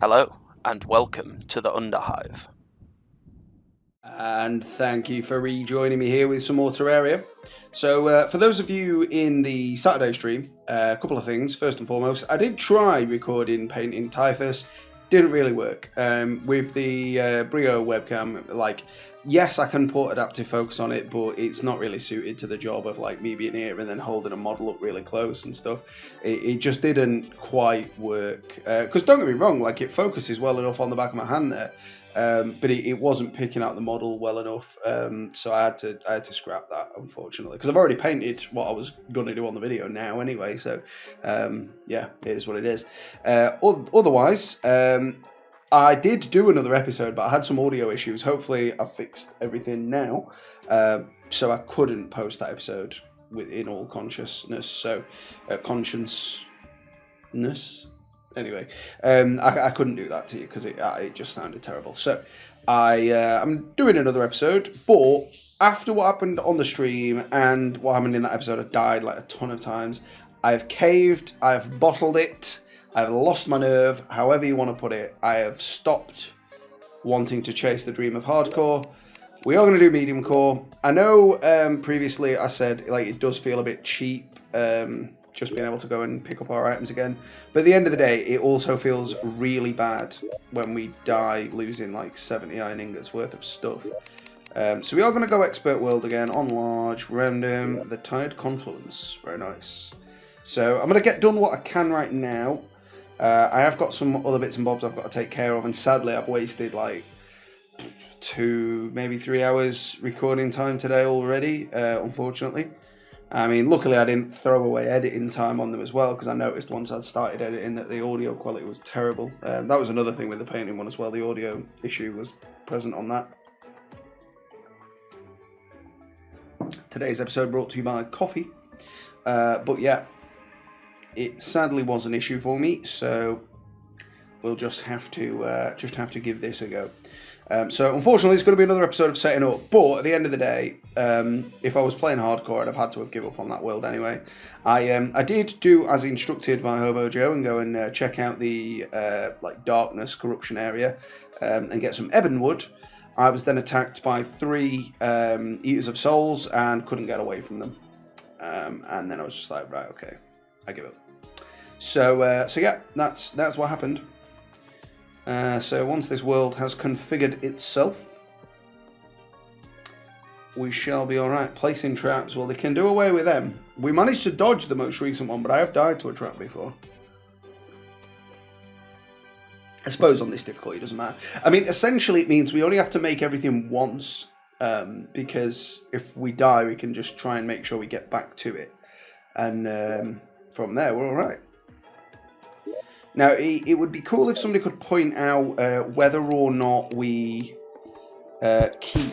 Hello, and welcome to the Underhive. And thank you for rejoining me here with some more Terraria. So, for those of you in the Saturday stream, a couple of things. First and foremost, I did try recording painting Typhus. Didn't really work. With the Brio webcam, yes, I can put adaptive focus on it, but it's not really suited to the job of me being here and then holding a model up really close and stuff. It just didn't quite work. Because don't get me wrong, it focuses well enough on the back of my hand there. But it wasn't picking out the model well enough, so I had to scrap that, unfortunately, because I've already painted what I was going to do on the video now anyway. So yeah, it is what it is. Otherwise, I did do another episode, but I had some audio issues. Hopefully, I've fixed everything now, so I couldn't post that episode in all consciousness. So consciousness. Anyway, I couldn't do that to you because it just sounded terrible. So I'm doing another episode, but after what happened on the stream and what happened in that episode, I died a ton of times. I've caved, I've bottled it, I've lost my nerve, however you want to put it. I have stopped wanting to chase the dream of hardcore. We are going to do medium core. I know previously I said it does feel a bit cheap. Just being able to go and pick up our items again. But at the end of the day, it also feels really bad when we die losing 70 iron ingots worth of stuff. So we are going to go expert world again on large, random, the tide confluence. Very nice. So I'm going to get done what I can right now. I have got some other bits and bobs I've got to take care of, and sadly I've wasted 2, maybe 3 hours recording time today already, unfortunately. I mean, luckily I didn't throw away editing time on them as well, because I noticed once I'd started editing that the audio quality was terrible. That was another thing with the painting one as well. The audio issue was present on that. Today's episode brought to you by coffee. But yeah, it sadly was an issue for me, so we'll just have to give this a go. So unfortunately, it's going to be another episode of setting up. But at the end of the day, if I was playing hardcore, I'd have had to have given up on that world anyway. I did do as instructed by Hobo Joe and go and check out the darkness corruption area and get some ebon wood. I was then attacked by 3 eaters of souls and couldn't get away from them. And then I was just like, right, okay, I give up. So yeah, that's what happened. So once this world has configured itself, we shall be alright. Placing traps, well, they can do away with them. We managed to dodge the most recent one, but I have died to a trap before. I suppose on this difficulty it doesn't matter. I mean, essentially it means we only have to make everything once, because if we die, we can just try and make sure we get back to it. And from there, we're alright. Now, it would be cool if somebody could point out whether or not we keep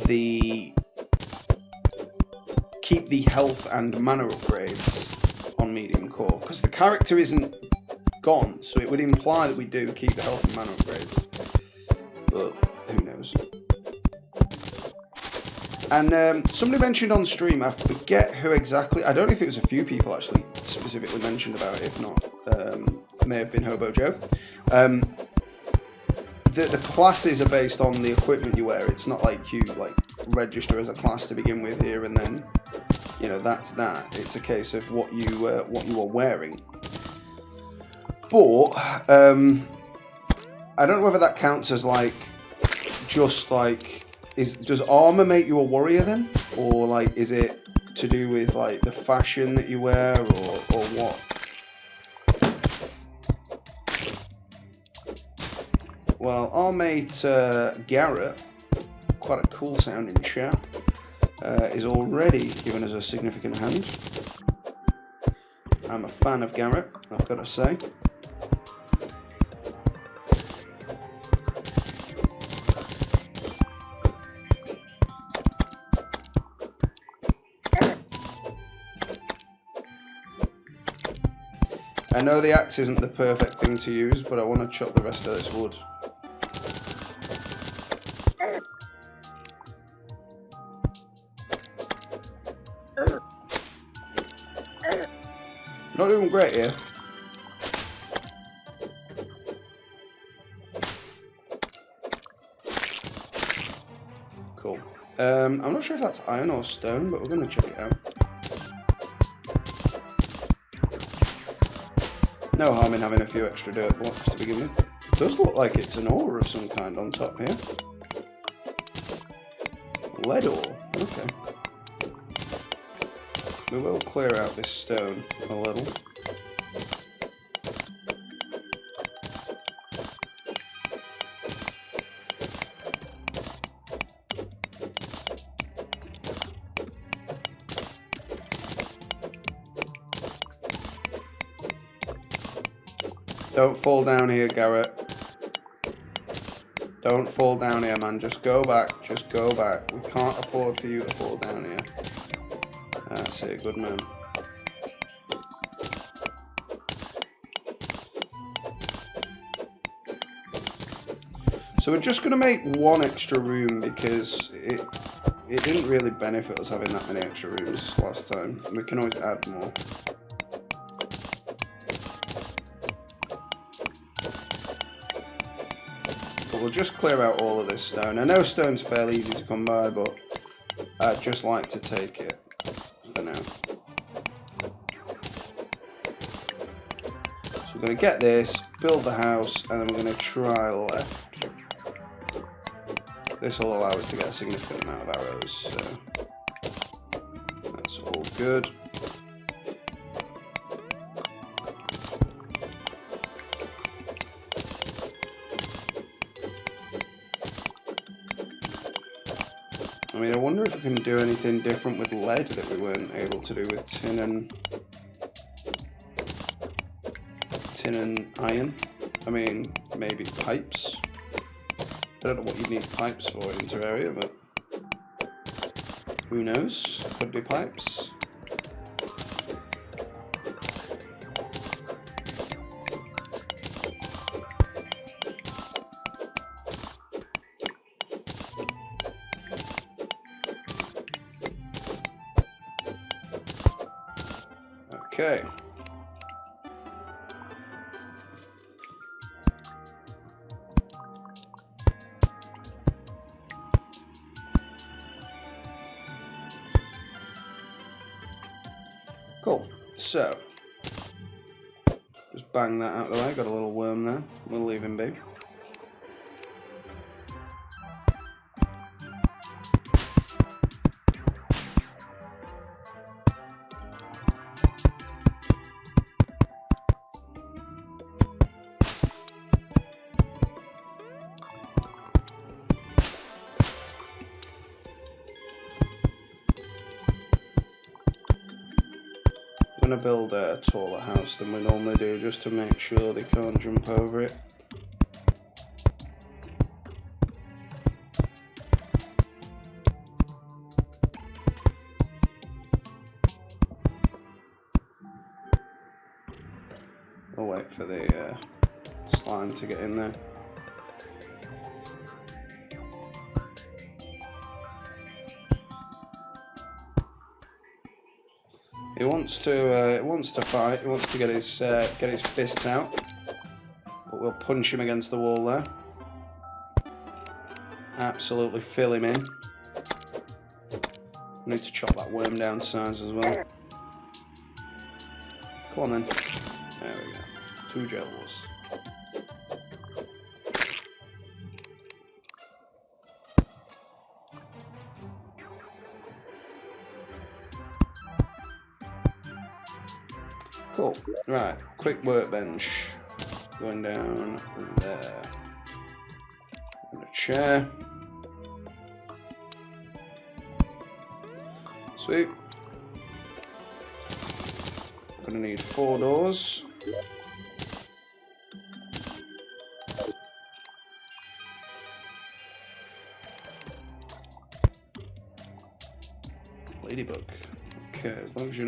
the health and mana upgrades on medium core, because the character isn't gone, so it would imply that we do keep the health and mana upgrades. But who knows? And somebody mentioned on stream, I forget who exactly, I don't know if it was a few people actually specifically mentioned about it, if not, it may have been Hobo Joe. The classes are based on the equipment you wear. It's not like you register as a class to begin with here and then, that's that. It's a case of what you are wearing. But I don't know whether that counts as does armor make you a warrior then, or is it to do with the fashion that you wear, or what? Well, our mate Garrett, quite a cool sounding chap, is already giving us a significant hand. I'm a fan of Garrett, I've got to say. I know the axe isn't the perfect thing to use, but I want to chop the rest of this wood. Not doing great here. Cool. I'm not sure if that's iron or stone, but we're going to check it out. No harm in having a few extra dirt blocks to begin with. It does look like it's an ore of some kind on top here. Lead ore. Okay. We will clear out this stone a little. Don't fall down here, Garrett. Don't fall down here, man. Just go back. Just go back. We can't afford for you to fall down here. That's it. Good man. So we're just going to make one extra room because it didn't really benefit us having that many extra rooms last time. We can always add more. We'll just clear out all of this stone. I know stone's fairly easy to come by, but I'd just like to take it for now. So we're going to get this, build the house, and then we're going to try left. This will allow us to get a significant amount of arrows, so that's all good. I mean, I wonder if we can do anything different with lead that we weren't able to do with tin and iron. I mean, maybe pipes. I don't know what you need pipes for in Terraria, but who knows? Could be pipes. Okay. Cool. So, just bang that out of the way. Got a little worm there. We'll leave him be. I'm going to build a taller house than we normally do just to make sure they can't jump over it. I'll wait for the slime to get in there. He wants to fight. He wants to get his fists out, but we'll punch him against the wall there. Absolutely fill him in. I need to chop that worm down to size as well. Come on then. There we go. 2 gels. Cool. Right, quick workbench. Going down there. And a chair. Sweet. Gonna need 4 doors. Ladybug. Okay, as long as you're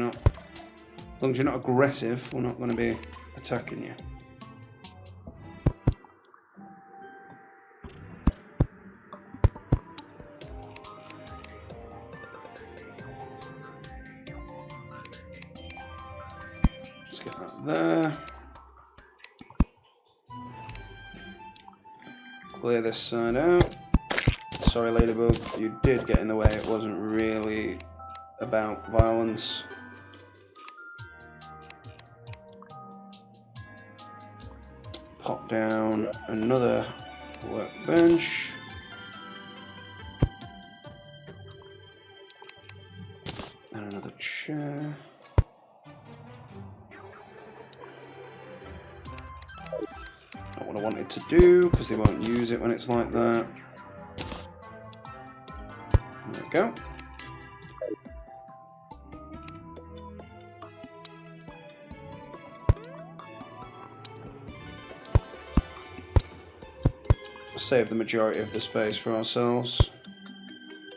not aggressive, we're not going to be attacking you. Let's get that there. Clear this side out. sorry, Ladybug, you did get in the way. It wasn't really about violence. Pop down another workbench. And another chair. Not what I wanted to do, because they won't use it when it's like that. There we go. Save the majority of the space for ourselves.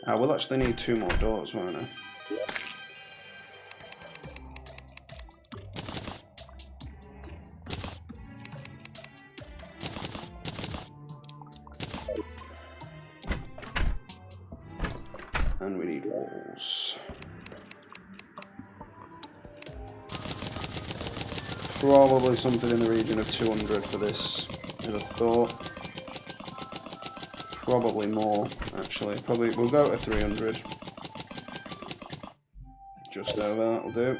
We'll actually need 2 more doors, won't I? And we need walls. Probably something in the region of 200 for this, I'd have thought. Probably more, actually. Probably we'll go to 300. Just over, that'll do.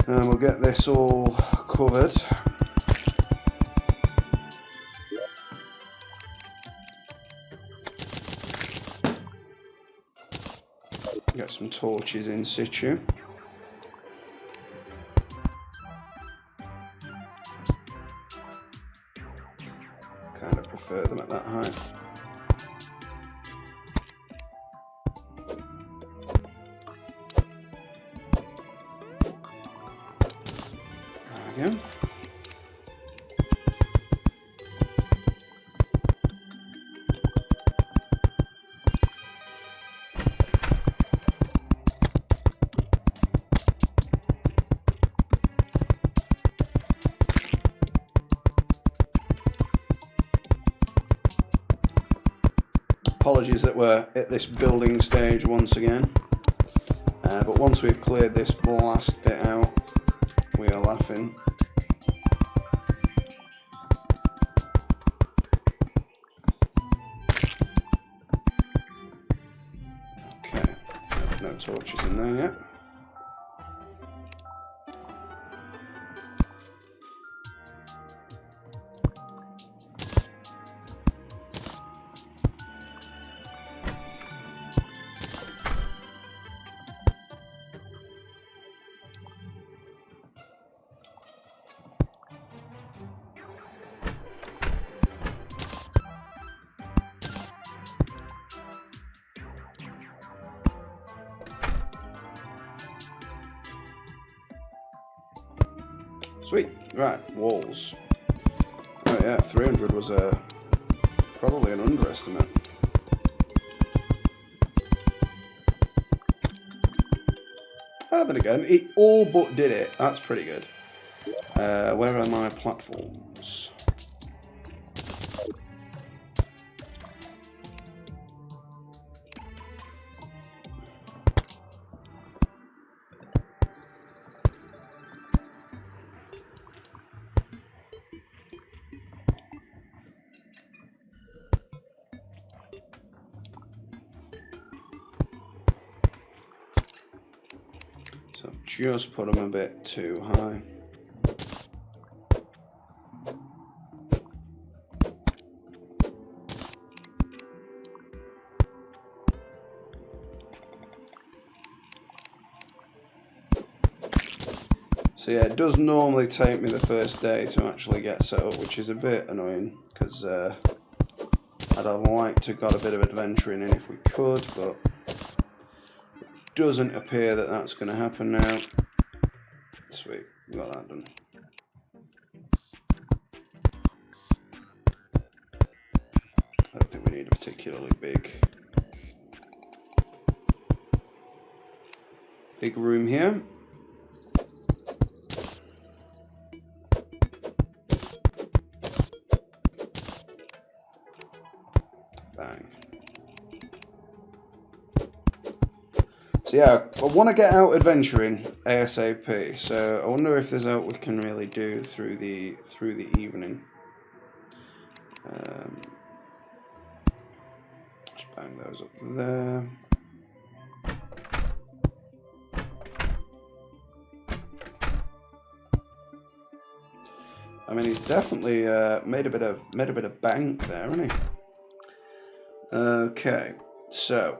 And we'll get this all covered. Get some torches in situ. Kind of prefer them at that height. There we go. Apologies that we're at this building stage once again, but once we've cleared this last bit out, we are laughing. Okay, no torches in there yet. Sweet, right, walls. Oh yeah, 300 was probably an underestimate. Then again, it all but did it. That's pretty good. Where are my platforms? So I've just put them a bit too high. So yeah, it does normally take me the first day to actually get set up, which is a bit annoying, because I'd have liked to got a bit of adventuring in if we could, but it doesn't appear that that's going to happen now. Sweet, we got that done. I don't think we need a particularly big room here. So yeah, I want to get out adventuring ASAP. So I wonder if there's out we can really do through the evening. Just bang those up there. I mean, he's definitely made a bit of bank there, hasn't he? Okay, so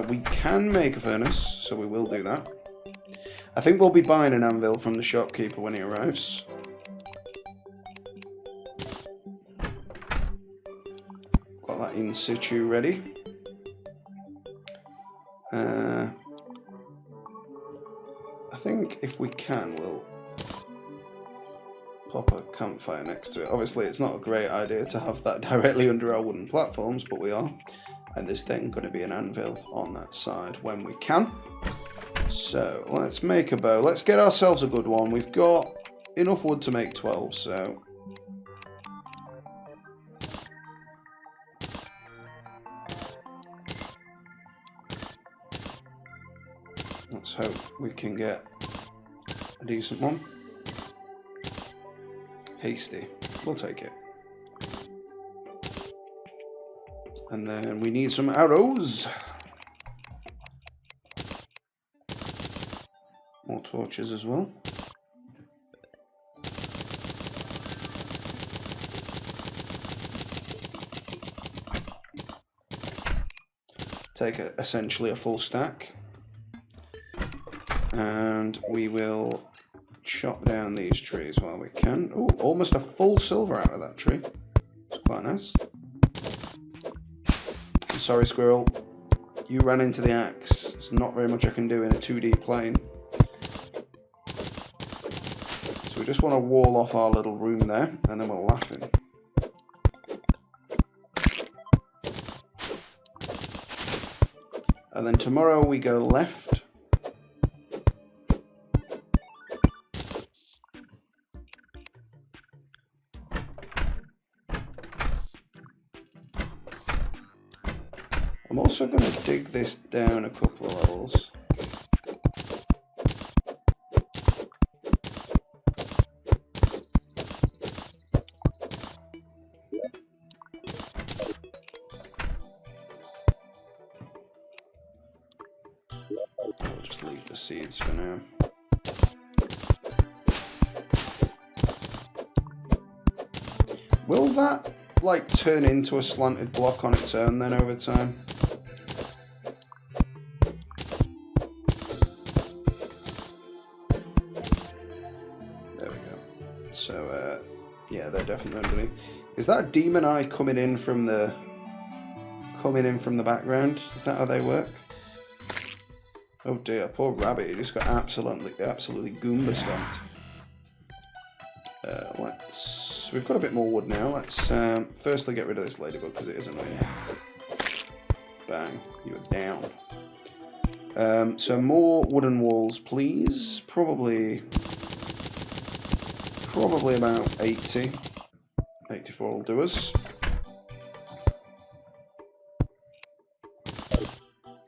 we can make a furnace, so we will do that. I think we'll be buying an anvil from the shopkeeper when he arrives. Got that in situ ready. I think if we can, we'll pop a campfire next to it. Obviously, it's not a great idea to have that directly under our wooden platforms, but we are. And there's then going to be an anvil on that side when we can. So, let's make a bow. Let's get ourselves a good one. We've got enough wood to make 12, so... let's hope we can get a decent one. Hasty. We'll take it. And then we need some arrows. More torches as well. Take essentially a full stack. And we will chop down these trees while we can. Oh, almost a full silver out of that tree. It's quite nice. Sorry, squirrel. You ran into the axe. There's not very much I can do in a 2D plane. So we just want to wall off our little room there, and then we're laughing. And then tomorrow we go left. I'm also going to dig this down a couple of levels. I'll just leave the seeds for now. Will that, like, turn into a slanted block on its own then over time? So, yeah, they're definitely underneath. Is that demon eye coming in from the background? Is that how they work? Oh dear, poor rabbit. He just got absolutely Goomba stomped. We've got a bit more wood now. Let's firstly get rid of this ladybug because it is annoying. Bang, you are down. So more wooden walls, please. Probably about 80. 84 will do us.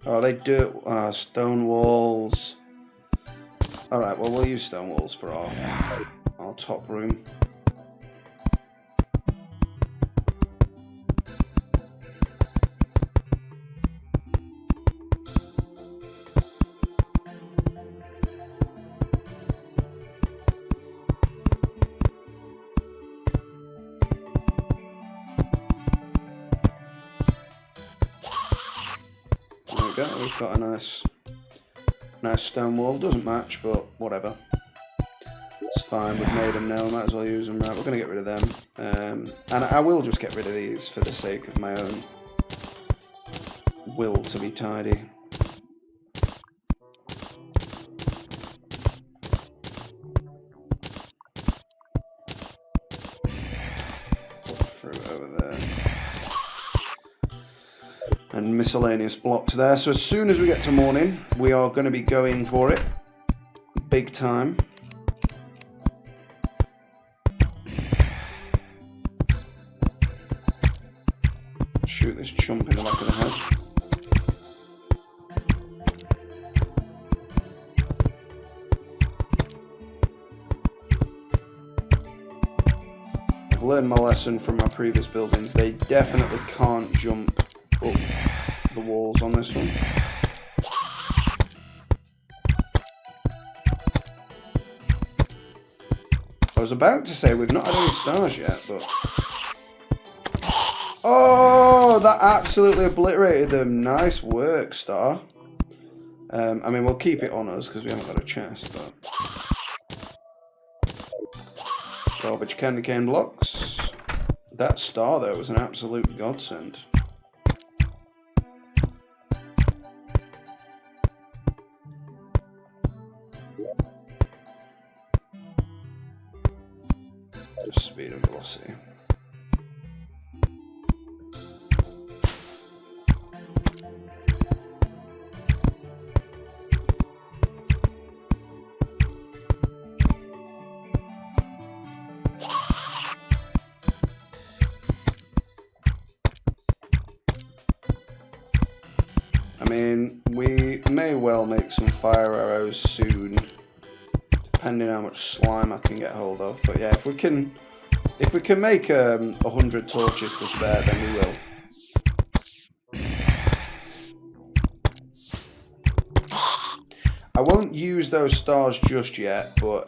Oh, they do stone walls. Alright, well we'll use stone walls for our top room. We've got a nice stone wall. Doesn't match, but whatever. It's fine. We've made them now. Might as well use them. Right, we're going to get rid of them. And I will just get rid of these for the sake of my own will to be tidy. Put the fruit over there. And miscellaneous blocks there. So as soon as we get to morning, we are going to be going for it. Big time. Shoot this chump in the back of the head. I've learned my lesson from my previous buildings. They definitely can't jump up the walls on this one. I was about to say we've not had any stars yet, but... Oh, that absolutely obliterated them. Nice work, Star. I mean, we'll keep it on us because we haven't got a chest, but... Garbage candy cane blocks. That star, though, was an absolute godsend. Just speed and velocity. I mean, we may well make some fire arrows soon, depending how much slime I can get hold of. But yeah, if we can make 100 torches to spare, then we will. I won't use those stars just yet, but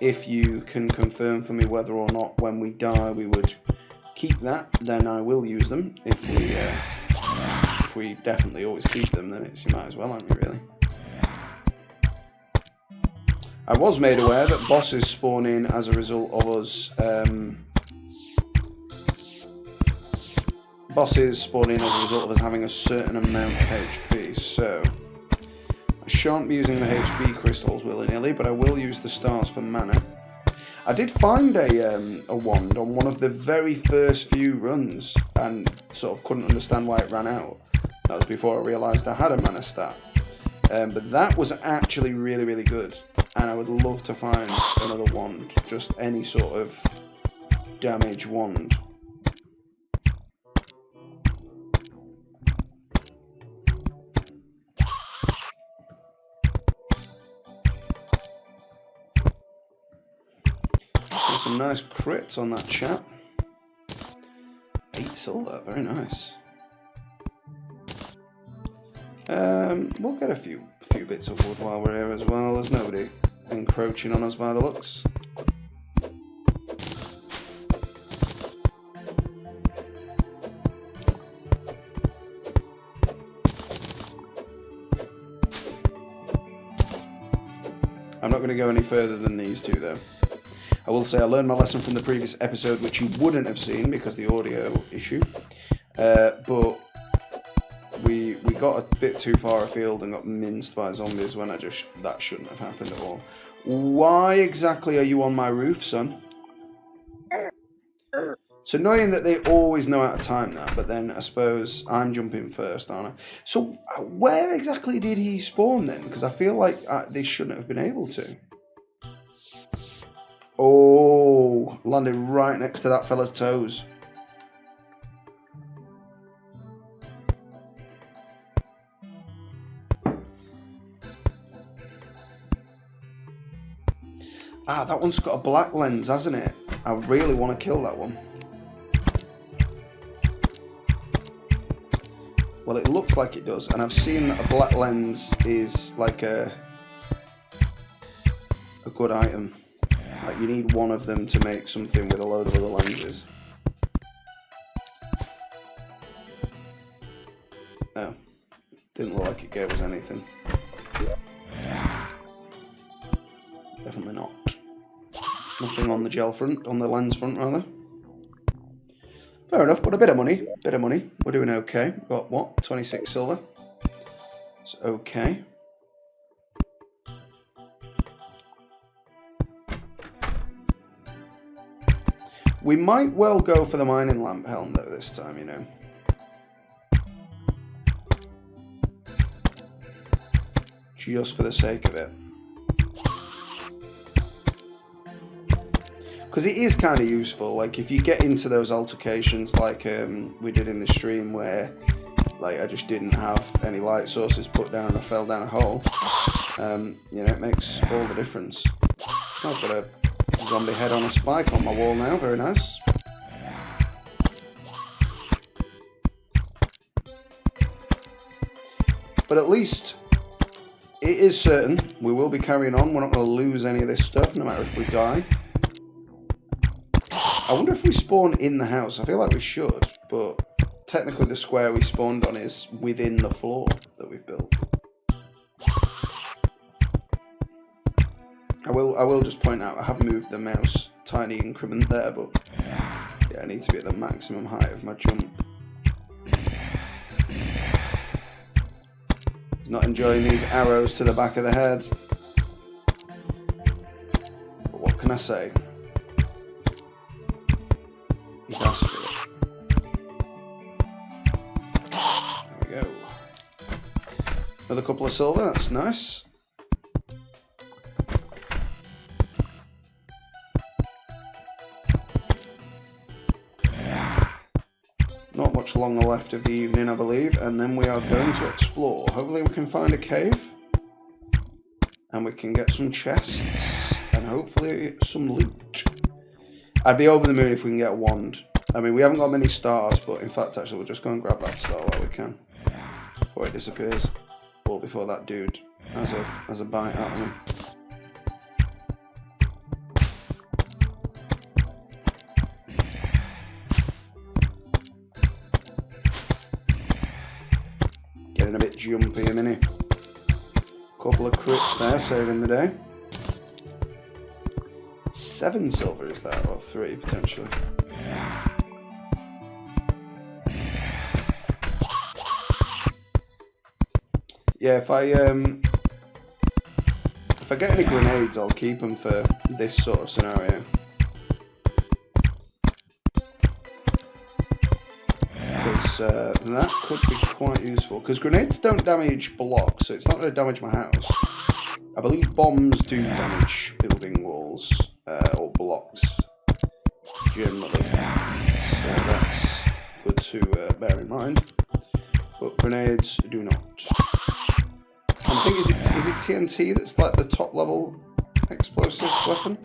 if you can confirm for me whether or not when we die we would keep that, then I will use them. If we definitely always keep them, then you might as well, aren't you, really? I was made aware that bosses spawn in as a result of us. Bosses spawn in as a result of us having a certain amount of HP, so I shan't be using the HP crystals willy-nilly, but I will use the stars for mana. I did find a wand on one of the very first few runs and sort of couldn't understand why it ran out. That was before I realised I had a mana stat. But that was actually really, really good. And I would love to find another wand. Just any sort of damage wand. Some nice crits on that chap. 8 silver, very nice. We'll get a few bits of wood while we're here as well. There's nobody encroaching on us by the looks. I'm not going to go any further than these two though. I will say I learned my lesson from the previous episode, which you wouldn't have seen because the audio issue. But we got a bit too far afield and got minced by zombies when that shouldn't have happened at all. Why exactly are you on my roof, son? It's annoying that they always know how to time that, but then I suppose I'm jumping first, aren't I? So where exactly did he spawn then? Because I feel like they shouldn't have been able to. Oh, landed right next to that fella's toes. Ah, that one's got a black lens, hasn't it? I really want to kill that one. Well, it looks like it does, and I've seen that a black lens is like a good item. Like, you need one of them to make something with a load of other lenses. Oh, didn't look like it gave us anything. Definitely not. Nothing on the gel front, on the lens front rather. Fair enough, but a bit of money. We're doing okay. Got what? 26 silver. It's okay. We might well go for the mining lamp helm though this time, you know. Just for the sake of it. Because it is kind of useful, like if you get into those altercations like we did in the stream where like I just didn't have any light sources put down and I fell down a hole, you know, it makes all the difference. I've got a zombie head on a spike on my wall now, very nice. But at least it is certain we will be carrying on. We're not going to lose any of this stuff, no matter if we die. I wonder if we spawn in the house. I feel like we should, but technically the square we spawned on is within the floor that we've built. I will just point out I have moved the mouse tiny increment there, but yeah, I need to be at the maximum height of my jump. He's not enjoying these arrows to the back of the head. But what can I say? He's asked for it. There we go. Another couple of silver, that's nice. Not much longer left of the evening, I believe, and then we are going to explore. Hopefully we can find a cave, and we can get some chests, and hopefully some loot. I'd be over the moon if we can get a wand. I mean, we haven't got many stars, but in fact, actually, we'll just go and grab that star while we can, before it disappears, or before that dude has a bite out of me. Getting a bit jumpy a minute. Couple of crits there, saving the day. 7 silver is that, or 3 potentially. Yeah, if I get any grenades, I'll keep them for this sort of scenario. Because that could be quite useful. Because grenades don't damage blocks, so it's not going to damage my house. I believe bombs do damage building walls or blocks generally. So that's good to bear in mind. But grenades do not. I think is it TNT that's like the top level explosive weapon?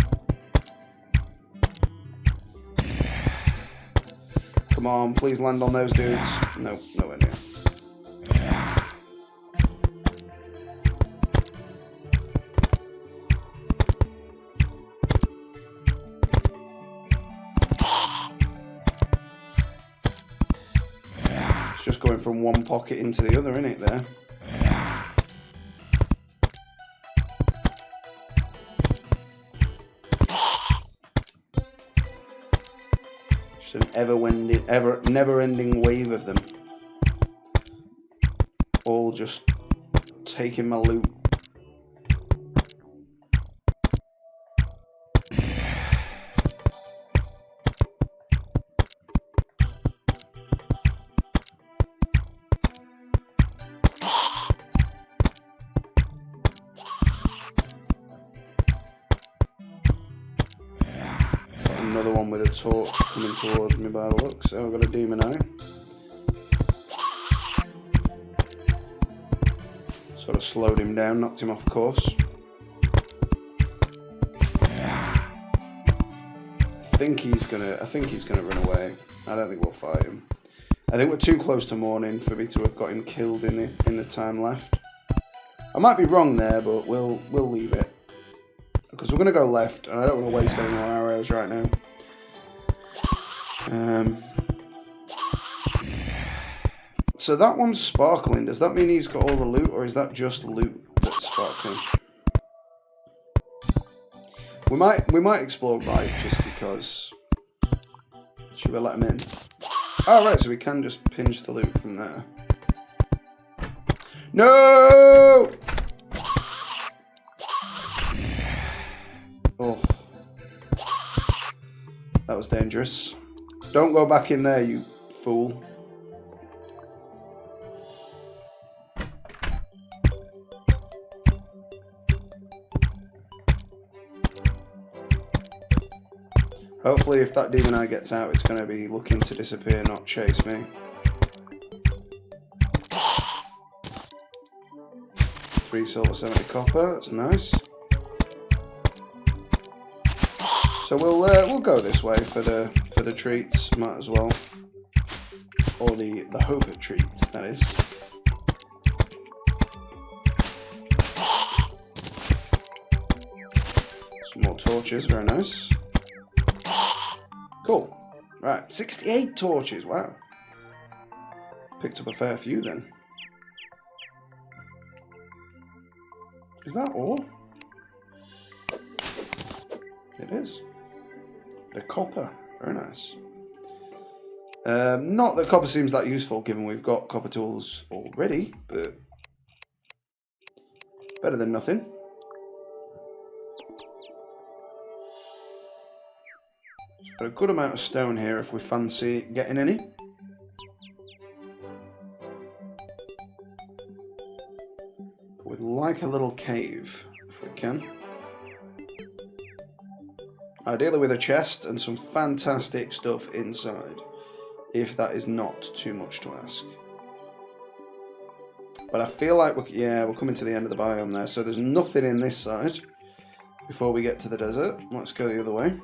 Come on, please land on those dudes. No, nowhere near. It's just going from one pocket into the other, isn't it, there? An never-ending wave of them, all just taking my loot. Another one with a torch coming towards me by the looks. Oh, I've got a demon eye. Sort of slowed him down, knocked him off course. I think he's gonna run away. I don't think we'll fight him. I think we're too close to morning for me to have got him killed in the time left. I might be wrong there, but we'll leave it. Because we're going to go left, and I don't want to waste any more arrows right now. So that one's sparkling. Does that mean he's got all the loot, or is that just loot that's sparkling? We might explore right, just because. Should we let him in? Oh, right, so we can just pinch the loot from there. No! Oh, that was dangerous. Don't go back in there, you fool. Hopefully if that demon eye gets out, it's going to be looking to disappear, not chase me. 3 silver, 70 copper, that's nice. So we'll go this way for the treats, might as well, or the hope of treats, that is. Some more torches, very nice. Cool. Right, 68 torches, wow. Picked up a fair few then. Is that ore? It is. The copper, very nice. Not that copper seems that useful given we've got copper tools already, but better than nothing. Got a good amount of stone here if we fancy getting any. But we'd like a little cave if we can. Ideally with a chest and some fantastic stuff inside, if that is not too much to ask. But I feel like we're coming to the end of the biome there, so there's nothing in this side before we get to the desert. Let's go the other way.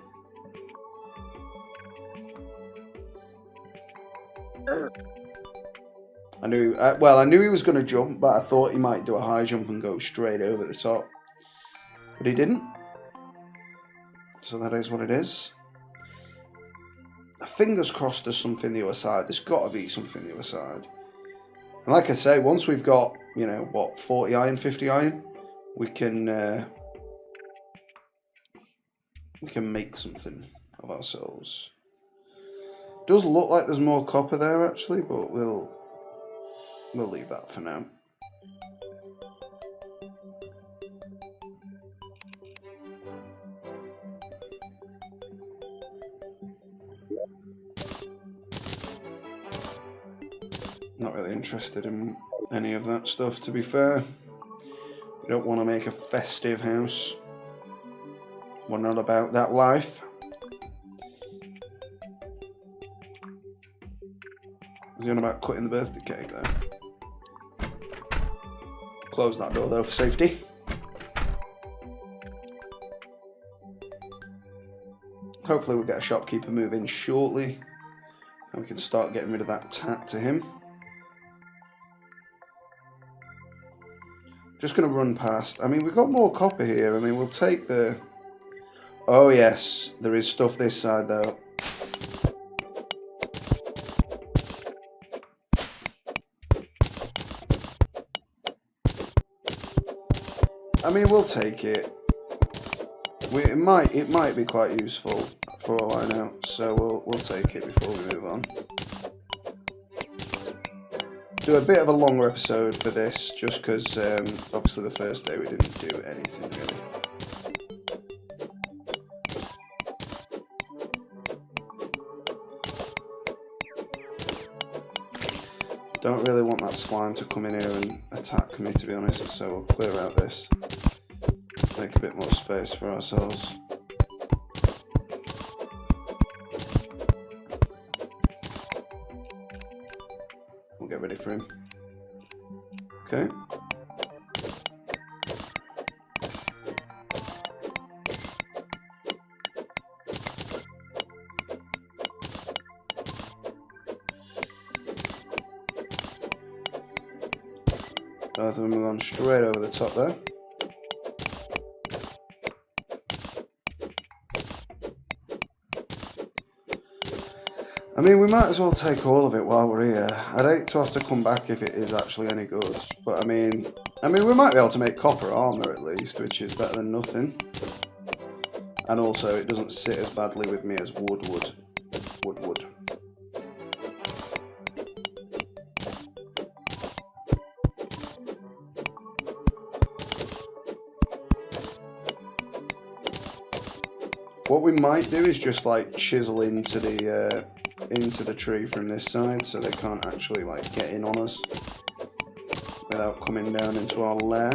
I knew he was going to jump, but I thought he might do a high jump and go straight over the top. But he didn't. So that is what it is. Fingers crossed there's something the other side. There's got to be something the other side. And like I say, once we've got, 40 iron, 50 iron, we can make something of ourselves. Does look like there's more copper there actually, but we'll leave that for now. Not really interested in any of that stuff, to be fair. We don't want to make a festive house. We're not about that life. Is he on about cutting the birthday cake there? Close that door though for safety. Hopefully we'll get a shopkeeper move in shortly and we can start getting rid of that tat to him. Just going to run past. I mean, we've got more copper here. I mean, we'll take the... Oh, yes. There is stuff this side, though. I mean, we'll take it. It might be quite useful for all I know. So we'll take it before we move on. Do a bit of a longer episode for this, just because obviously the first day we didn't do anything really. Don't really want that slime to come in here and attack me, to be honest, so we'll clear out this. Make a bit more space for ourselves. Get ready for him. Okay. Both of them have gone straight over the top there. I mean, we might as well take all of it while we're here. I'd hate to have to come back if it is actually any good. But I mean, we might be able to make copper armor at least, which is better than nothing. And also, it doesn't sit as badly with me as wood would. What we might do is just like chisel into the tree from this side so they can't actually like get in on us without coming down into our lair.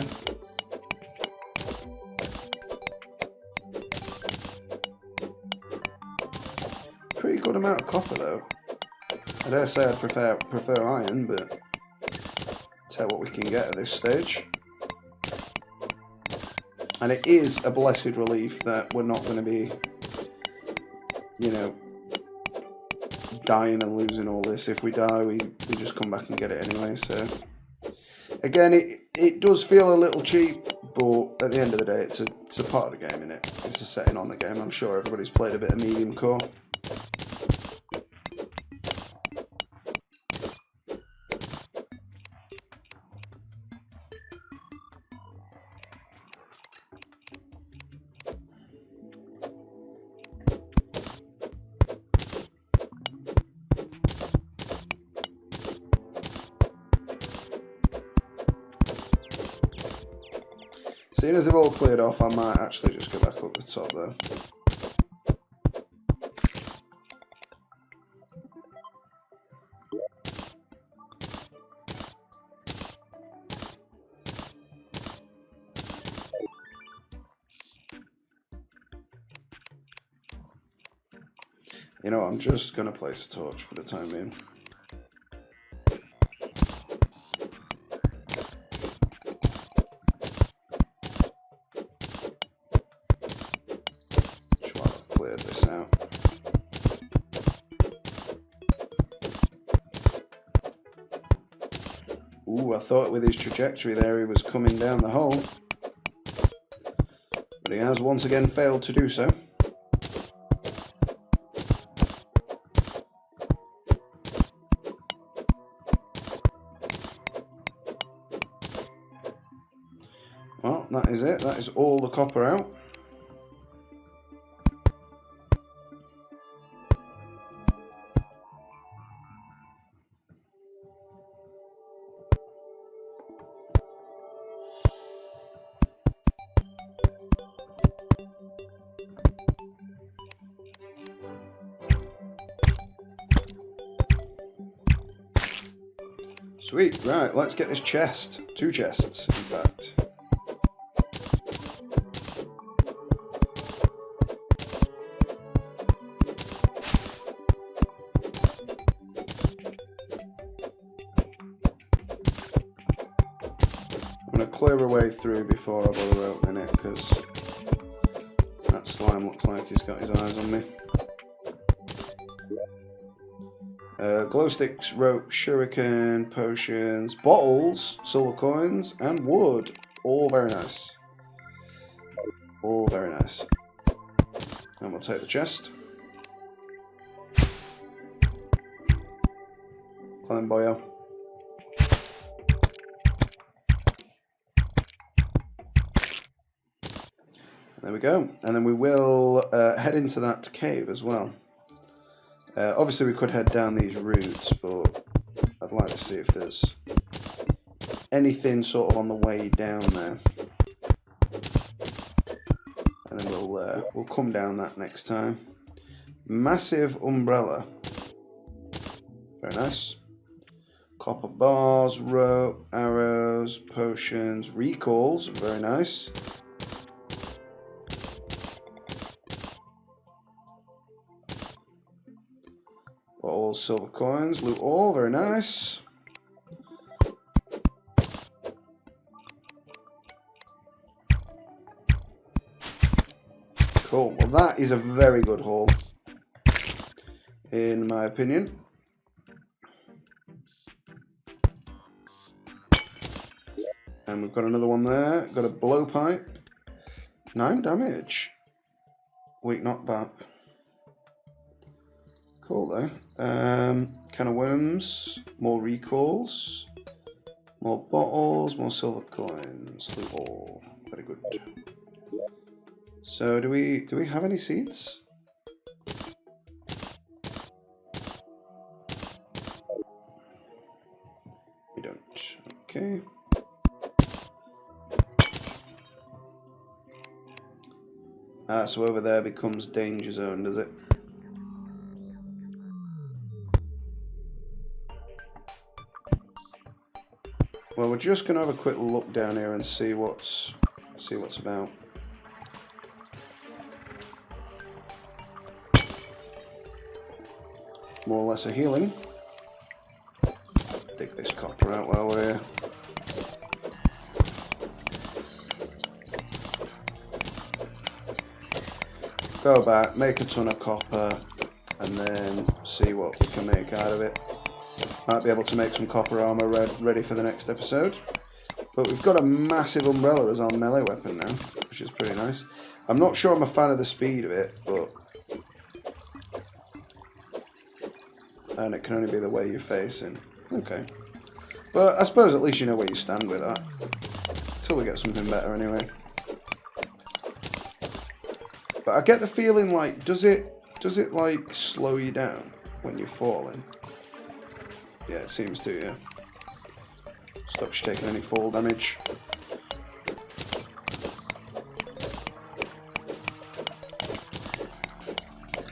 Pretty good amount of copper though. I dare say I'd prefer iron, but tell what we can get at this stage. And it is a blessed relief that we're not going to be, dying and losing all this. If we die, we just come back and get it anyway. So, again, it does feel a little cheap, but at the end of the day, it's a part of the game, innit? It's a setting on the game. I'm sure everybody's played a bit of Mediumcore. Seeing as they've all cleared off, I might actually just go back up the top though. You know, I'm just going to place a torch for the time being. This out. Ooh, I thought with his trajectory there he was coming down the hole, but he has once again failed to do so. Well, that is it. That is all the copper out. Sweet, right, let's get this chest. 2 chests, in fact. I'm going to clear a way through before I bother opening it, because that slime looks like he's got his eyes on me. Glow sticks, rope, shuriken, potions, bottles, silver coins, and wood. All very nice. All very nice. And we'll take the chest. Climb boyo. There we go. And then we will head into that cave as well. Obviously we could head down these routes, but I'd like to see if there's anything sort of on the way down there. And then we'll come down that next time. Massive umbrella. Very nice. Copper bars, rope, arrows, potions, recalls. Very nice. All silver coins, loot all, very nice. Cool, well that is a very good haul, in my opinion. And we've got another one there, got a blowpipe. 9 damage. Weak knockback. Cool though. Can of worms, more recalls, more bottles, more silver coins, loot all. Very good. So do we have any seeds? We don't. Okay. So over there becomes danger zone, does it? Well, we're just going to have a quick look down here and see what's about. More or less a healing. Dig this copper out while we're here. Go back, make a ton of copper, and then see what we can make out of it. Might be able to make some copper armor ready for the next episode. But we've got a massive umbrella as our melee weapon now, which is pretty nice. I'm not sure I'm a fan of the speed of it, but... And it can only be the way you're facing. Okay. But I suppose at least you know where you stand with that. Until we get something better anyway. But I get the feeling like, does it like slow you down when you're falling? Yeah, it seems to, yeah. Stops you taking any fall damage.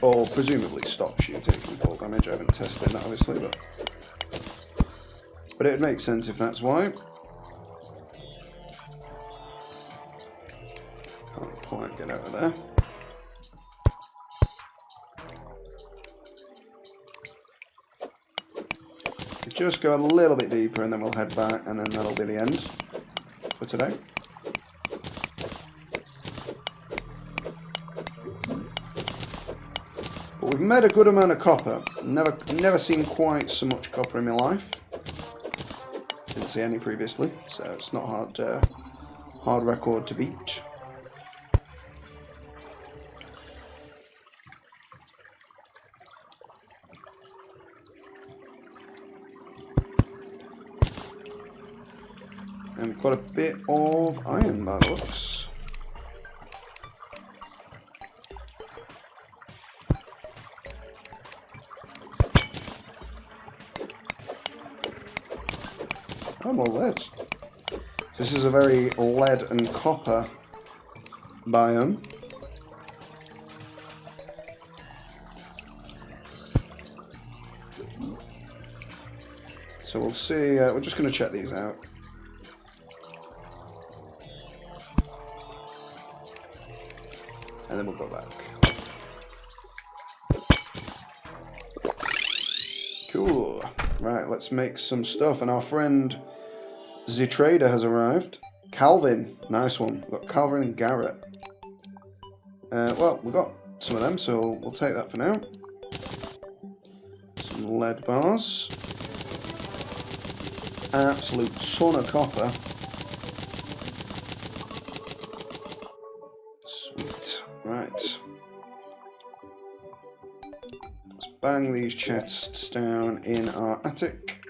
Or presumably stops you taking fall damage. I haven't tested that obviously, but it would make sense if that's why. Can't quite get out of there. Just go a little bit deeper and then we'll head back, and then that'll be the end for today. But we've made a good amount of copper. Never seen quite so much copper in my life. Didn't see any previously, so it's not hard record to beat. And we've got a bit of iron by the looks. Oh, more lead. This is a very lead and copper biome. So we'll see, we're just going to check these out. And then we'll go back. Cool. Right, let's make some stuff. And our friend the Trader has arrived. Calvin, nice one. We've got Calvin and Garrett. Well, we've got some of them, so we'll take that for now. Some lead bars. Absolute ton of copper. Sweet. Right. Let's bang these chests down in our attic.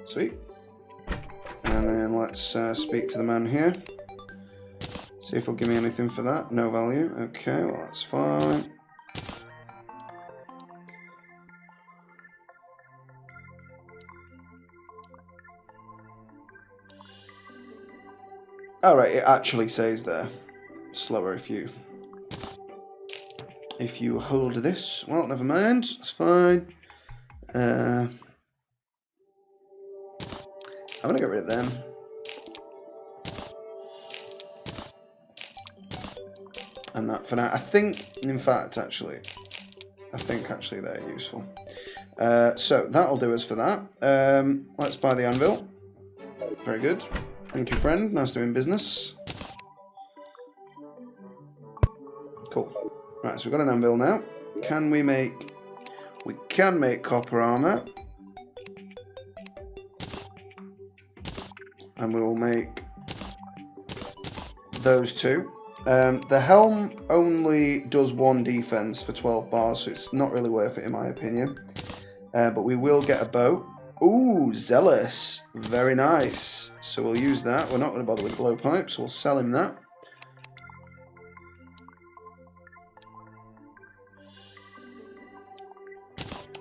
Sweet. And then let's speak to the man here. See if he'll give me anything for that. No value. Okay, well that's fine. Alright, it actually says there. Slower if you hold this. Well, never mind. It's fine. I'm gonna get rid of them. And that for now. I think, in fact, actually, they're useful. So that'll do us for that. Let's buy the anvil. Very good. Thank you, friend. Nice doing business. Cool. Right, so we've got an anvil now. Can we make... We can make copper armor. And we will make those two. The helm only does 1 defense for 12 bars, so it's not really worth it in my opinion. But we will get a bow. Ooh, Zealous. Very nice. So we'll use that. We're not going to bother with blowpipe, so we'll sell him that.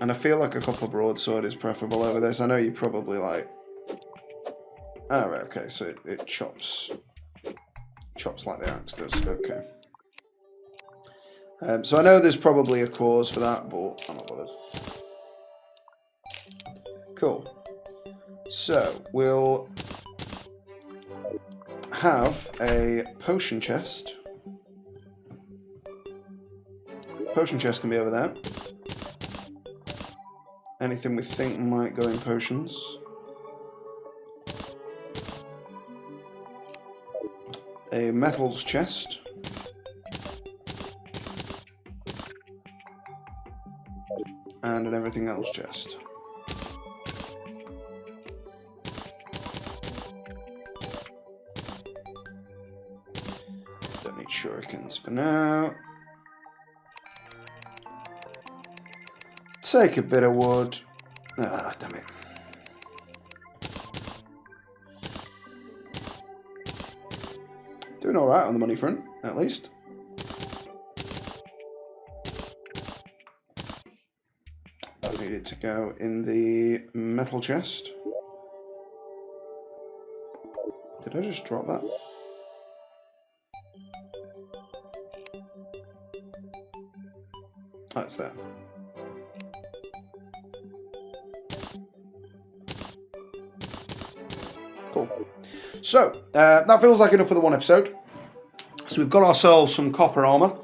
And I feel like a copper broadsword is preferable over this. I know you probably like... Oh, right, okay, so it chops like the axe does. Okay. So I know there's probably a cause for that, but I'm not bothered. Cool. So we'll have a potion chest. Potion chest can be over there. Anything we think might go in potions. A metals chest. And an everything else chest. 8 shurikens for now. Take a bit of wood. Ah, damn it. Doing alright on the money front, at least. I need it to go in the metal chest. Did I just drop that? That's there. Cool. So, that feels like enough for the one episode. So we've got ourselves some copper armor.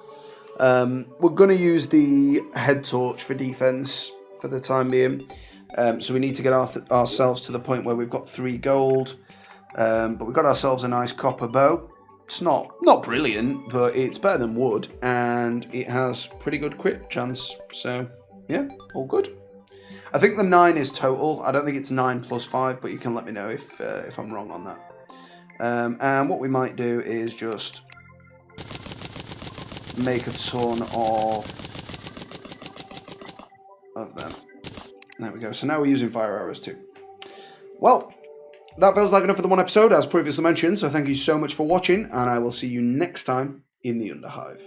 We're going to use the head torch for defense for the time being. So we need to get ourselves to the point where we've got 3 gold. But we've got ourselves a nice copper bow. It's not brilliant, but it's better than wood. And it has pretty good crit chance. So, yeah, all good. I think the 9 is total. I don't think it's 9 plus 5, but you can let me know if I'm wrong on that. And what we might do is just make a ton of them. There we go. So now we're using fire arrows too. Well, that feels like enough for the one episode, as previously mentioned. So thank you so much for watching, and I will see you next time in the Underhive.